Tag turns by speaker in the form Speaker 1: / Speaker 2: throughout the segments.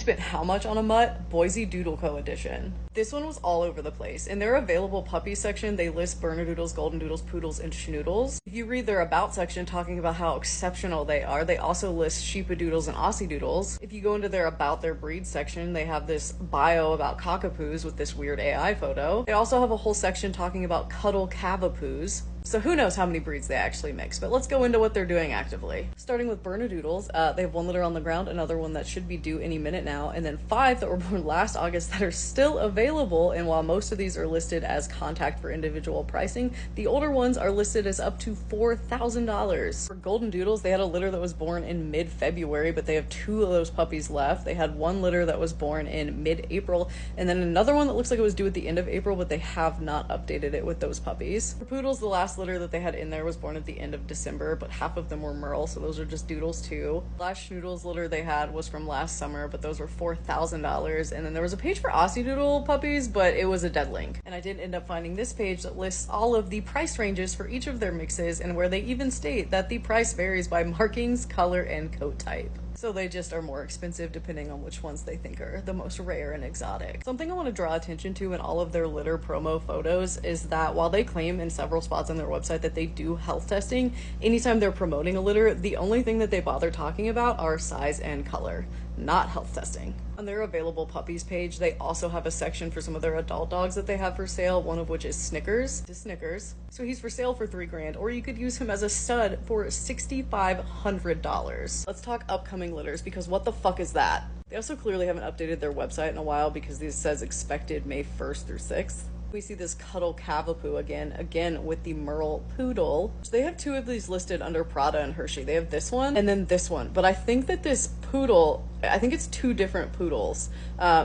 Speaker 1: spent how much on a mutt? Boise Doodle Co. edition. This one was all over the place. In their available puppy section, they list Bernedoodles, Golden Doodles, Poodles, and Schnoodles. If you read their about section talking about how exceptional they are, they also list Sheepadoodles and Aussie Doodles. If you go into their about their breed section, they have this bio about cockapoos with this weird AI photo. They also have a whole section talking about cuddle cavapoos. So who knows how many breeds they actually mix, but let's go into what they're doing actively. Starting with Bernedoodles, they have one litter on the ground, another one that should be due any minute now, and then 5 that were born last August that are still available. And while most of these are listed as contact for individual pricing, the older ones are listed as up to $4,000. For Golden Doodles, they had a litter that was born in mid-February, but they have 2 of those puppies left. They had one litter that was born in mid-April, and then another one that looks like it was due at the end of April, but they have not updated it with those puppies. For Poodles, the last litter that they had in there was born at the end of December, but half of them were Merle, so those are just Doodles too. Last Schnoodles litter they had was from last summer, but those were $4,000. And then there was a page for Aussie Doodle puppies, but it was a dead link. And I did end up finding this page that lists all of the price ranges for each of their mixes, and where they even state that the price varies by markings, color, and coat type. So they just are more expensive depending on which ones they think are the most rare and exotic. Something I want to draw attention to in all of their litter promo photos is that while they claim in several spots on their website that they do health testing, anytime they're promoting a litter, the only thing that they bother talking about are size and color, not health testing. On their available puppies page, they also have a section for some of their adult dogs that they have for sale, one of which is Snickers. So he's for sale for $3,000, or you could use him as a stud for $6,500. Let's talk upcoming litters, because what the fuck is that? They also clearly haven't updated their website in a while, because this says expected May 1st through 6th. We see this Cuddle Cavapoo again with the Merle Poodle. So they have 2 of these listed under Prada and Hershey. They have this one and then this one, but I think that this poodle, I think it's 2 different poodles,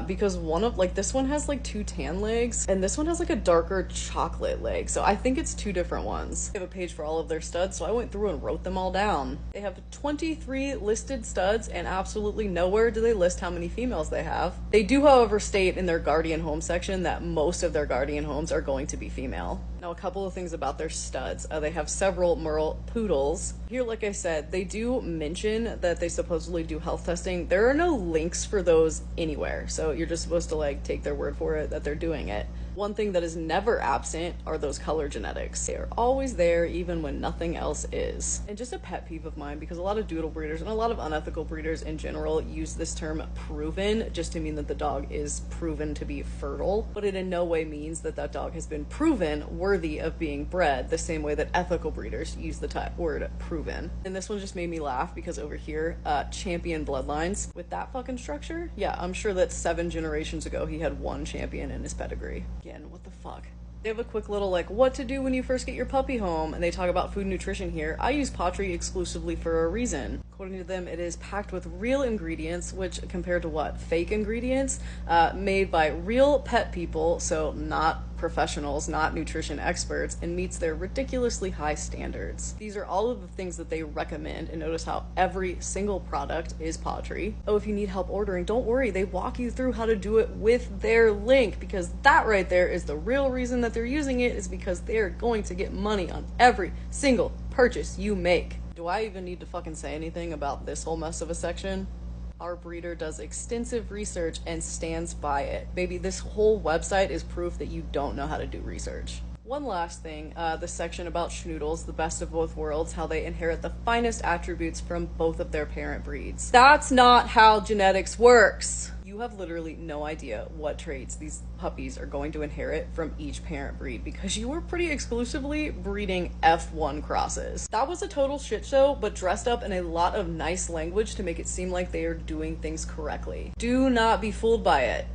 Speaker 1: because one of, like, this one has like 2 tan legs and this one has like a darker chocolate leg. So I think it's 2 different ones. They have a page for all of their studs, so I went through and wrote them all down. They have 23 listed studs, and absolutely nowhere do they list how many females they have. They do, however, state in their Guardian Home section that most of their Guardian Homes are going to be female. Now, a couple of things about their studs. They have several Merle Poodles. Here, like I said, they do mention that they supposedly do health testing. There are no links for those anywhere, so you're just supposed to like take their word for it that they're doing it. One thing that is never absent are those color genetics. They are always there even when nothing else is. And just a pet peeve of mine, because a lot of doodle breeders and a lot of unethical breeders in general use this term proven just to mean that the dog is proven to be fertile, but it in no way means that that dog has been proven worthy of being bred, the same way that ethical breeders use the word proven. And this one just made me laugh because over here, champion bloodlines, with that fucking structure, yeah, I'm sure that 7 generations ago he had 1 champion in his pedigree. Again, what the fuck? They have a quick little like what to do when you first get your puppy home, and they talk about food and nutrition here. I use pottery exclusively for a reason. According to them, it is packed with real ingredients, which compared to what? Fake ingredients, made by real pet people, so not professionals, not nutrition experts, and meets their ridiculously high standards. These are all of the things that they recommend, and notice how every single product is pottery. Oh, if you need help ordering, don't worry, they walk you through how to do it with their link, because that right there is the real reason that they're using it, is because they're going to get money on every single purchase you make. Do I even need to fucking say anything about this whole mess of a section? Our breeder does extensive research and stands by it. Baby, this whole website is proof that you don't know how to do research. One last thing, the section about Schnoodles, the best of both worlds, how they inherit the finest attributes from both of their parent breeds. That's not how genetics works. You have literally no idea what traits these puppies are going to inherit from each parent breed, because you were pretty exclusively breeding F1 crosses. That was a total shit show, but dressed up in a lot of nice language to make it seem like they are doing things correctly. Do not be fooled by it.